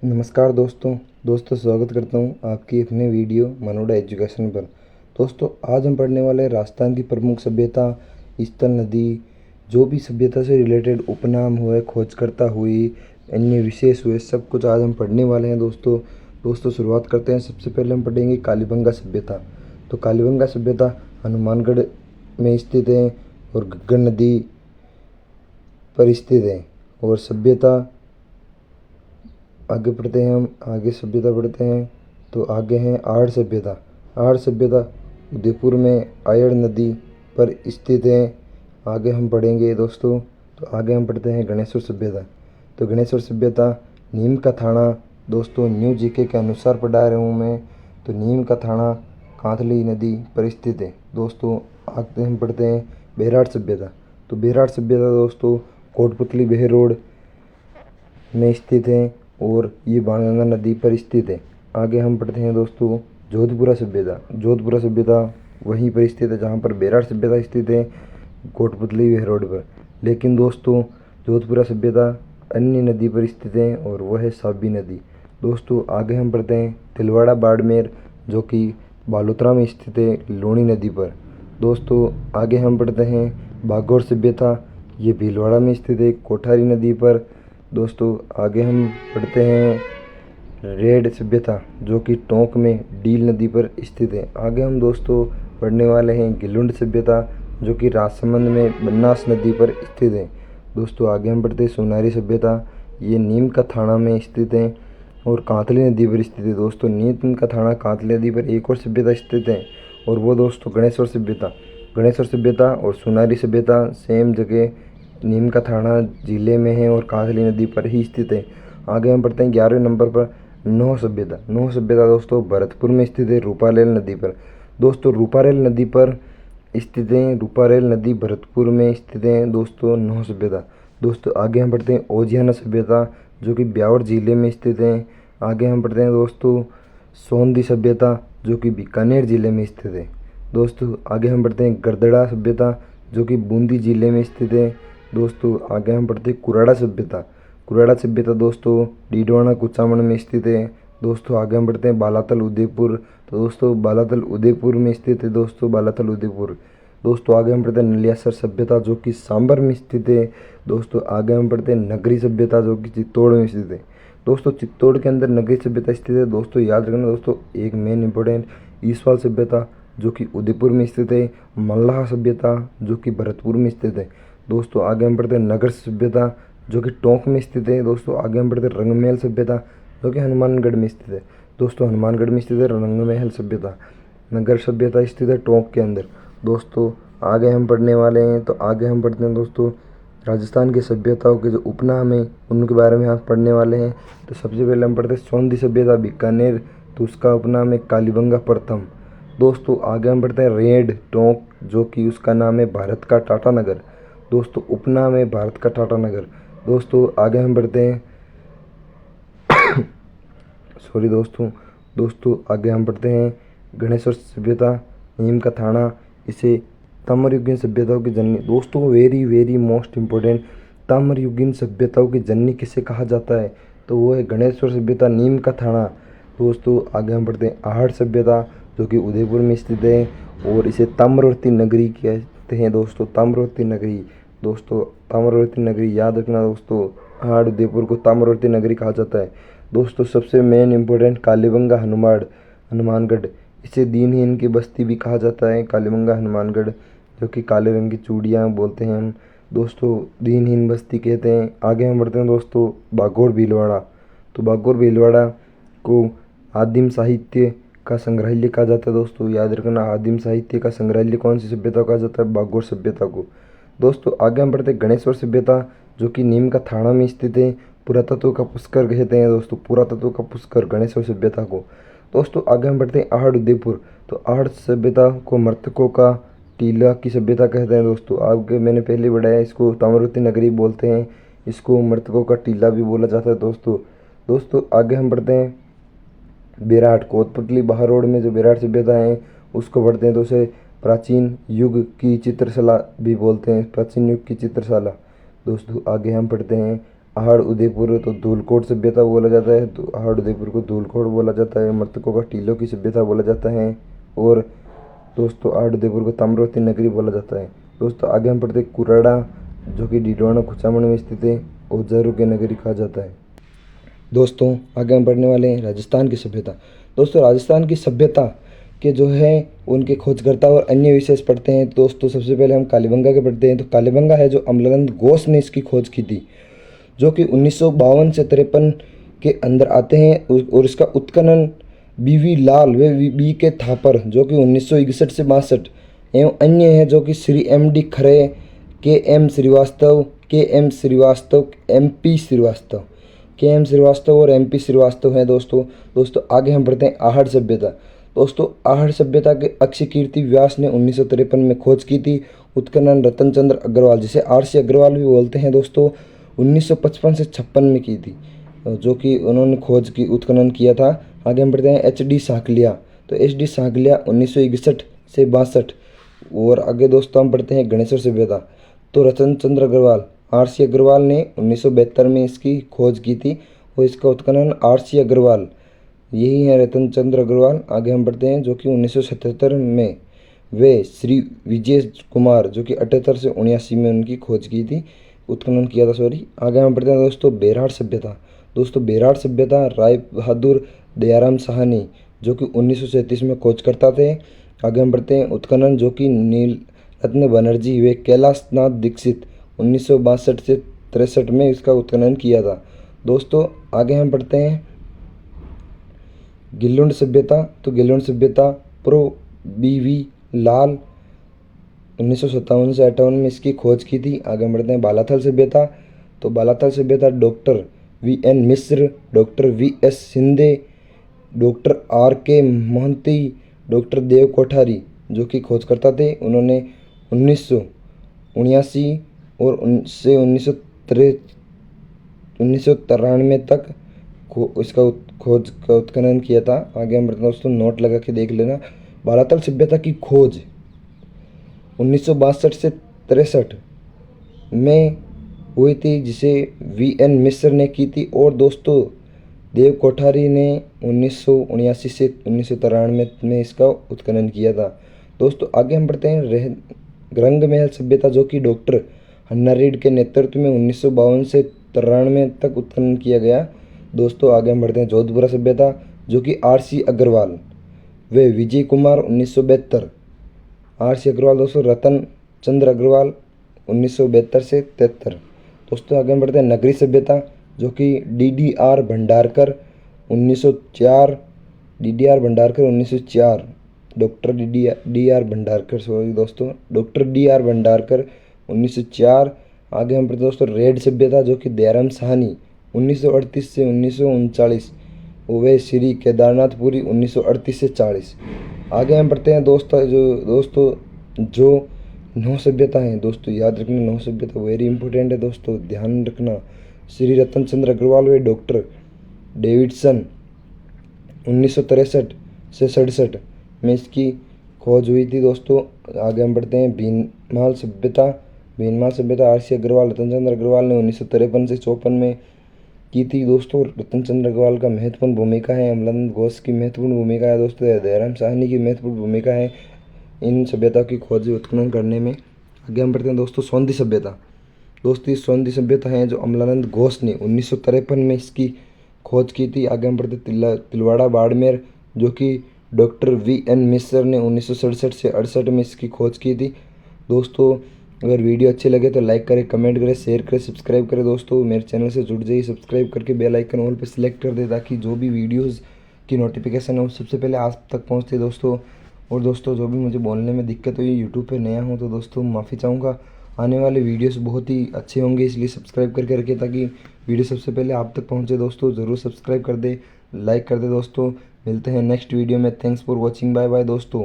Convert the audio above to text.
नमस्कार दोस्तों स्वागत करता हूँ आपकी अपने वीडियो मनोड़ा एजुकेशन पर। दोस्तों आज हम पढ़ने वाले हैं राजस्थान की प्रमुख सभ्यता, स्थल, नदी, जो भी सभ्यता से रिलेटेड उपनाम हुए, खोजकर्ता हुई, अन्य विशेष हुए, सब कुछ आज हम पढ़ने वाले हैं दोस्तों शुरुआत करते हैं। सबसे पहले हम पढ़ेंगे कालीबंगा सभ्यता। तो कालीबंगा सभ्यता हनुमानगढ़ में स्थित है और घग्गर नदी पर स्थित है। और सभ्यता आगे पढ़ते हैं, हम आगे सभ्यता पढ़ते हैं। तो आगे हैं आहड़ सभ्यता। आहड़ सभ्यता उदयपुर में आयड़ नदी पर स्थित है। आगे हम पढ़ेंगे दोस्तों। तो आगे हम पढ़ते हैं गणेश्वर सभ्यता। तो गणेश्वर सभ्यता नीम का थाना, दोस्तों न्यू जीके के अनुसार पढ़ा रहा हूँ मैं। तो नीम का थाना कांतली नदी पर स्थित है। दोस्तों आगे हम पढ़ते हैं बेराड़ सभ्यता। तो बेराड़ सभ्यता दोस्तों कोटपुतली बेहर रोड में स्थित है और ये बाणगंगा नदी पर स्थित है। आगे हम पढ़ते हैं दोस्तों जोधपुरा सभ्यता। जोधपुरा सभ्यता वहीं पर स्थित है जहाँ पर बेराड़ सभ्यता स्थित है, कोटपुतली रोड पर। लेकिन दोस्तों जोधपुरा सभ्यता अन्य नदी पर स्थित है और वह है साबी नदी। दोस्तों आगे हम पढ़ते हैं तिलवाड़ा बाड़मेर, जो कि बालोतरा में स्थित है लूणी नदी पर। दोस्तों आगे हम पढ़ते हैं बागौर सभ्यता। ये भीलवाड़ा में स्थित है कोठारी नदी पर। दोस्तों आगे हम पढ़ते हैं रेड सभ्यता, जो कि टोंक में डील नदी पर स्थित है। आगे हम दोस्तों पढ़ने वाले हैं गिलुंड सभ्यता, जो कि राजसमंद में बनास नदी पर स्थित है। दोस्तों आगे हम पढ़ते हैं सोनारी सभ्यता। ये नीम का थाना में स्थित है और कांतली नदी पर स्थित है। दोस्तों नीम का थाना कांतली नदी पर एक और सभ्यता स्थित है और वो दोस्तों गणेश्वर सभ्यता। गणेश्वर सभ्यता और सोनारी सभ्यता सेम जगह नीम का थाना जिले में है और कांतली नदी पर ही स्थित है। आगे हम पढ़ते हैं 11वें नंबर पर नौह सभ्यता। नौह सभ्यता दोस्तों भरतपुर में स्थित है रूपारेल नदी पर। दोस्तों रूपारेल नदी पर स्थित है, रूपारेल नदी भरतपुर में स्थित है दोस्तों नौह सभ्यता। दोस्तों आगे हम पढ़ते हैं ओजियाना सभ्यता, जो कि ब्यावर जिले में स्थित है। आगे हम पढ़ते हैं दोस्तों सोंधी सभ्यता, जो कि बीकानेर जिले में स्थित है। दोस्तों आगे हम पढ़ते हैं गरदड़ा सभ्यता, जो कि बूंदी जिले में स्थित है। दोस्तों आगे हम पढ़ते हैं कुराड़ा सभ्यता। कुराड़ा सभ्यता दोस्तों डीडवाना कुचामन में स्थित है। दोस्तों आगे हम पढ़ते हैं बालातल उदयपुर। तो दोस्तों बालातल उदयपुर में स्थित है दोस्तों बालातल उदयपुर। दोस्तों आगे हम पढ़ते हैं नलियासर सभ्यता, जो कि सांबर में स्थित है। दोस्तों आगे हम पढ़ते हैं नगरी सभ्यता, जो कि चित्तौड़ में स्थित है। दोस्तों चित्तौड़ के अंदर नगरी सभ्यता स्थित है। दोस्तों याद रखना दोस्तों एक मेन इंपॉर्टेंट ईसवाल सभ्यता, जो कि उदयपुर में स्थित है। मल्लाह सभ्यता, जो कि भरतपुर में स्थित है। दोस्तों आगे हम पढ़ते हैं नगर सभ्यता, जो कि टोंक में स्थित है। दोस्तों आगे हम पढ़ते हैं रंगमहल सभ्यता, जो कि हनुमानगढ़ में स्थित है। दोस्तों हनुमानगढ़ में स्थित है रंगमहल सभ्यता। नगर सभ्यता स्थित है टोंक के अंदर। दोस्तों आगे हम पढ़ने वाले हैं। तो आगे हम पढ़ते हैं दोस्तों राजस्थान की सभ्यताओं के जो उपनाम हैं उनके बारे में आप पढ़ने वाले हैं। तो सबसे पहले हम पढ़ते हैं सोंधी सभ्यता बीकानेर, तो उसका उपनाम है कालीबंगा प्रथम। दोस्तों आगे हम पढ़ते हैं रेड टोंक, जो कि उसका नाम है भारत का टाटा नगर। दोस्तों उपनाम है भारत का टाटा नगर। दोस्तों आगे हम बढ़ते हैं सॉरी दोस्तों आगे हम पढ़ते हैं गणेश्वर सभ्यता, नीम का थाना, इसे ताम्रयुगीन सभ्यताओं की जननी। दोस्तों वेरी वेरी मोस्ट इम्पोर्टेंट, ताम्रयुगीन सभ्यताओं की जननी किसे कहा जाता है? तो वो है गणेश्वर सभ्यता, नीम का थाना। दोस्तों आगे हम पढ़ते हैं आहड़ सभ्यता, जो कि उदयपुर में स्थित है और इसे ताम्रवर्ती नगरी कहते हैं दोस्तों, ताम्रवर्ती नगरी। दोस्तों ताम्रवर्ती नगरी याद रखना दोस्तों, आहड़ उदयपुर को ताम्रवर्ती नगरी कहा जाता है। दोस्तों सबसे मेन इंपॉर्टेंट कालीबंगा हनुमानगढ़, इसे दीनहीन की बस्ती भी कहा जाता है। कालीबंगा हनुमानगढ़, जो कि काले रंग की चूड़ियाँ बोलते हैं हम दोस्तों, दीनहीन बस्ती कहते हैं। आगे हम बढ़ते हैं दोस्तों बागौर भीलवाड़ा। तो बागौर भीलवाड़ा को आदिम साहित्य का संग्रहालय कहा जाता है। दोस्तों याद रखना आदिम साहित्य का संग्रहालय कौन सी सभ्यता कहा जाता है? बागौर सभ्यता को। दोस्तों आगे हम बढ़ते हैं गणेश्वर सभ्यता, जो कि नीम का थाना में स्थित है। पुरातत्व का पुष्कर कहते हैं दोस्तों, पुरातत्व का पुष्कर गणेश्वर सभ्यता को। दोस्तों आगे हम बढ़ते हैं आहड़ उदयपुर। तो आहड़ सभ्यता को मृतकों का टीला की सभ्यता कहते हैं दोस्तों। आगे मैंने पहले बढ़ाया, इसको ताम्रवर्ती नगरी बोलते हैं, इसको मृतकों का टीला भी बोला जाता है दोस्तों आगे हम बढ़ते हैं बेराट, कोतपुतली बहार रोड में जो बेराट सभ्यता है उसको बढ़ते हैं। तो उसे प्राचीन युग की चित्रशाला भी बोलते हैं, प्राचीन युग की चित्रशाला। दोस्तों आगे हम पढ़ते हैं आहड़ उदयपुर तो धूलकोट सभ्यता बोला जाता है, तो आहड़ उदयपुर को धूलकोट बोला जाता है। मृतकों का टीलों की सभ्यता बोला जाता है। और दोस्तों आहड़ उदयपुर को ताम्रवती नगरी बोला जाता है। दोस्तों आगे हम पढ़ते कुराड़ा, जो कि डीडवाना खुचामण में स्थित है, औजारों की नगरी कहा जाता है। दोस्तों आगे हम पढ़ने वाले हैं राजस्थान की सभ्यता। दोस्तों राजस्थान की सभ्यता के जो है उनके खोजकर्ता और अन्य विशेष पढ़ते हैं। दोस्तों सबसे पहले हम कालीबंगा के पढ़ते हैं। तो कालीबंगा है जो अमलगंद घोष ने इसकी खोज की थी, जो कि 1952 से 53 के अंदर आते हैं। और इसका उत्खनन बीवी लाल व बी के थापर, जो कि 1961 से 62 एवं अन्य है, जो कि श्री MD खरे, KM Srivastava, KM Srivastava, MP Srivastava, KM Srivastava और MP श्रीवास्तव हैं। दोस्तों आगे हम पढ़ते हैं आहड़ सभ्यता। दोस्तों आहड़ सभ्यता के अक्षय कीर्ति व्यास ने 1953 में खोज की थी। उत्खनन रतन चंद्र अग्रवाल, जिसे RC अग्रवाल भी बोलते हैं दोस्तों, 1955 से 56 में की थी, जो कि उन्होंने खोज की उत्खनन किया था। आगे हम पढ़ते हैं HD साकलिया। तो HD साकलिया 1961 से 62। और आगे दोस्तों हम पढ़ते हैं गणेश्वर सभ्यता। तो रतन चंद्र अग्रवाल, RC अग्रवाल ने 1972 में इसकी खोज की थी और इसका उत्खनन RC अग्रवाल, यही है रतन चंद्र अग्रवाल। आगे हम पढ़ते हैं जो कि 1977 में वे श्री विजय कुमार, जो कि 78 से 79 में उनकी खोज की थी, उत्खनन किया था, सॉरी। आगे हम पढ़ते हैं दोस्तों बेराड़ सभ्यता। दोस्तों बेराड़ सभ्यता राय बहादुर दयाराम साहनी, जो कि 1937 में खोज करता थे। आगे हम पढ़ते हैं उत्खनन, जो कि नील रत्न बनर्जी व कैलाश नाथ दीक्षित 1962 से 63 में इसका उत्खनन किया था। दोस्तों आगे हम पढ़ते हैं गिल्लुंड सभ्यता। तो गिल्लुंड सभ्यता प्रो BV लाल 1957 से 58 में इसकी खोज की थी। आगे हम बढ़ते हैं बालाथल सभ्यता। तो बालाथल सभ्यता doctor VN Mishra, doctor VS Shinde, doctor RK Mohanty, doctor Dev Kothari, जो कि खोजकर्ता थे। उन्होंने 1979 और से 1993 तक इसका खोज का उत्खनन किया था। आगे हम बढ़ते हैं दोस्तों, नोट लगा के देख लेना। बालाथल सभ्यता की खोज 1962 से 63 में हुई थी, जिसे VN मिश्र ने की थी। और दोस्तों देव कोठारी ने 1979 से 1993 में इसका उत्खनन किया था। दोस्तों आगे हम बढ़ते हैं रंगमहल सभ्यता, जो कि डॉक्टर हन्ना रेड्डी के नेतृत्व में 1952 से 93 तक उत्खनन किया गया। दोस्तों आगे हम बढ़ते हैं जोधपुरा सभ्यता, जो कि RC अग्रवाल वे विजय कुमार 1972, RC अग्रवाल दोस्तों रतन चंद्र अग्रवाल 1972 से 73। दोस्तों आगे हम बढ़ते हैं नगरी सभ्यता, जो कि DDR Bhandarkar 1904, DDR Bhandarkar 1904, doctor DR Bhandarkar, sorry दोस्तों, डॉक्टर DR भंडारकर 1904। आगे हम पढ़ते दोस्तों रेड सभ्यता, जो कि दयाराम साहनी 1938 से 1939, वे श्री केदारनाथपुरी 1938 से 40। आगे हम पढ़ते हैं दोस्तों जो 9 सभ्यता हैं। दोस्तों याद रखना, 9 सभ्यता वेरी इंपॉर्टेंट है दोस्तों, ध्यान रखना। श्री रतन चंद्र अग्रवाल व डॉक्टर डेविडसन 1963 से 67 में इसकी खोज हुई थी। दोस्तों आगे हम बढ़ते हैं भीनमाल सभ्यता। भीनमाल सभ्यता RC अग्रवाल रतन चंद्र अग्रवाल ने 1953 से 54 में की थी। दोस्तों रतन चंद्र अग्रवाल का महत्वपूर्ण भूमिका है, अमलगंद घोष की महत्वपूर्ण भूमिका है, दोस्तों दयाराम साहनी की महत्वपूर्ण भूमिका है इन सभ्यता की खोज उत्खनन करने में। आगे हम बढ़ते हैं दोस्तों सोंधी सभ्यता। दोस्तों सोंधी सभ्यता है जो अमलानंद घोष ने 1953 में इसकी खोज की थी। आगे हम बढ़ते तिलवाड़ा बाड़मेर, जो कि डॉक्टर VN मिश्र ने 1967 से 68 में इसकी खोज की थी। दोस्तों अगर वीडियो अच्छे लगे तो लाइक करें, कमेंट करें, शेयर करें, सब्सक्राइब करें। दोस्तों मेरे चैनल से जुड़ जाइए, सब्सक्राइब करके बेल आइकन ऑल पर सिलेक्ट कर दे, ताकि जो भी वीडियोज़ की नोटिफिकेशन है वो सबसे पहले आप तक पहुँचते दोस्तों। और दोस्तों जो भी मुझे बोलने में दिक्कत हुई, यूट्यूब पे नया हूँ तो दोस्तों माफ़ी चाहूँगा। आने वाले वीडियोस बहुत ही अच्छे होंगे, इसलिए सब्सक्राइब करके रखें ताकि वीडियो सबसे पहले आप तक पहुँचे। दोस्तों ज़रूर सब्सक्राइब कर दे, लाइक कर दे। दोस्तों मिलते हैं नेक्स्ट वीडियो में। Thanks for watching, bye bye दोस्तों।